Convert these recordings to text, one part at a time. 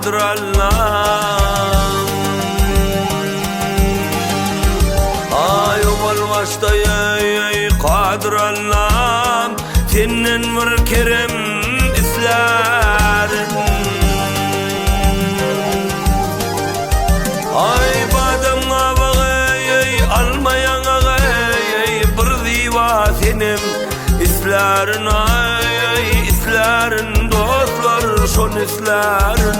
Kadir Allah'ım. Ay ol başta ey Kadir Allah'ım, senin bir kerem islerin. Ay badam ağabey almayan ağabey, bir diva senim islerin. Ay islerin dostlar şon islerin.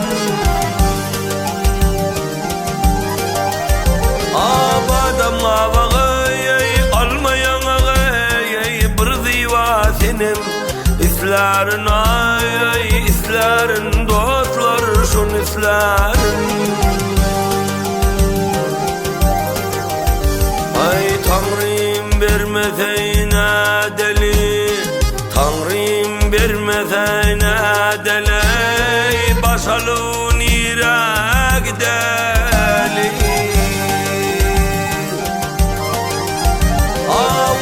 Badam ağabey almayan ağabey, bir diva senim islerin. Ay islerin dostlar şon islerin. Ay Tanrım vermeseyne deli, Tanrım vermeseyne deli, başalın yürek deli.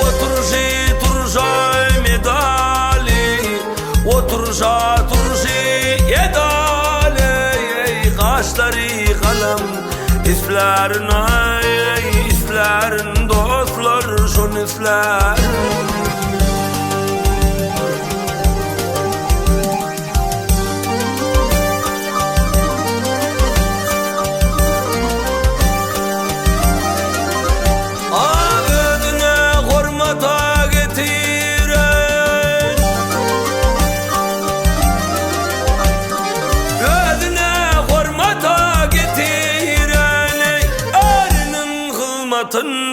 Oturuşa medali, oturuşa yedali, kaşları kalem islerin. Ay islerin dostlar şon islerin.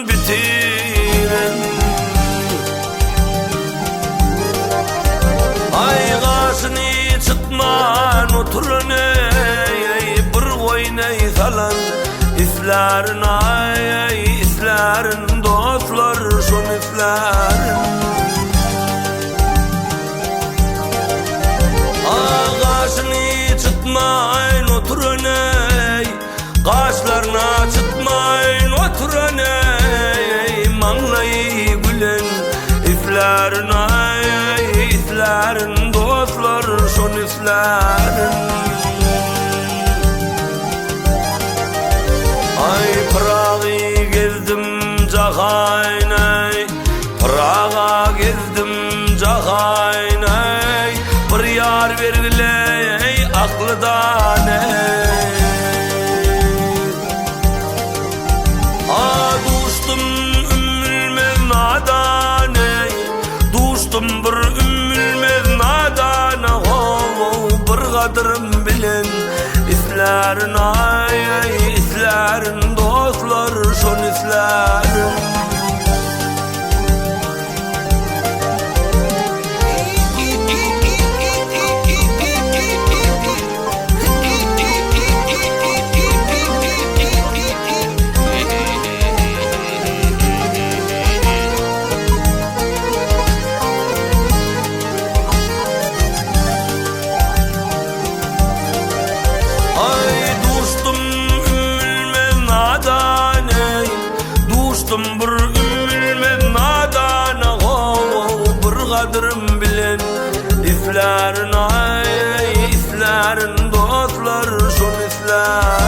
Bitirin. Ay kaşını çıkman oturun ey, bir oynay salan islerin. Ay islerin dostlar şon islerin. Kaşını çıkman oturun ey, kaşlarına çıkmayın oturun ey, manlayı gülen islerin. Ay islerin dostlar şon islerin. Ay Prag'ı gezdim cahayn ey, Prag'a gezdim cahayn ey, bir yar vergiley aklıdan ey. Bir ümmülmez nadana, bir kadırım bilen islerin. Ay islerin dostlar şon islerin. Bir ümmülmez nadana, bir kadırım bilen islerin. Ay islerin dostlar şon islerin.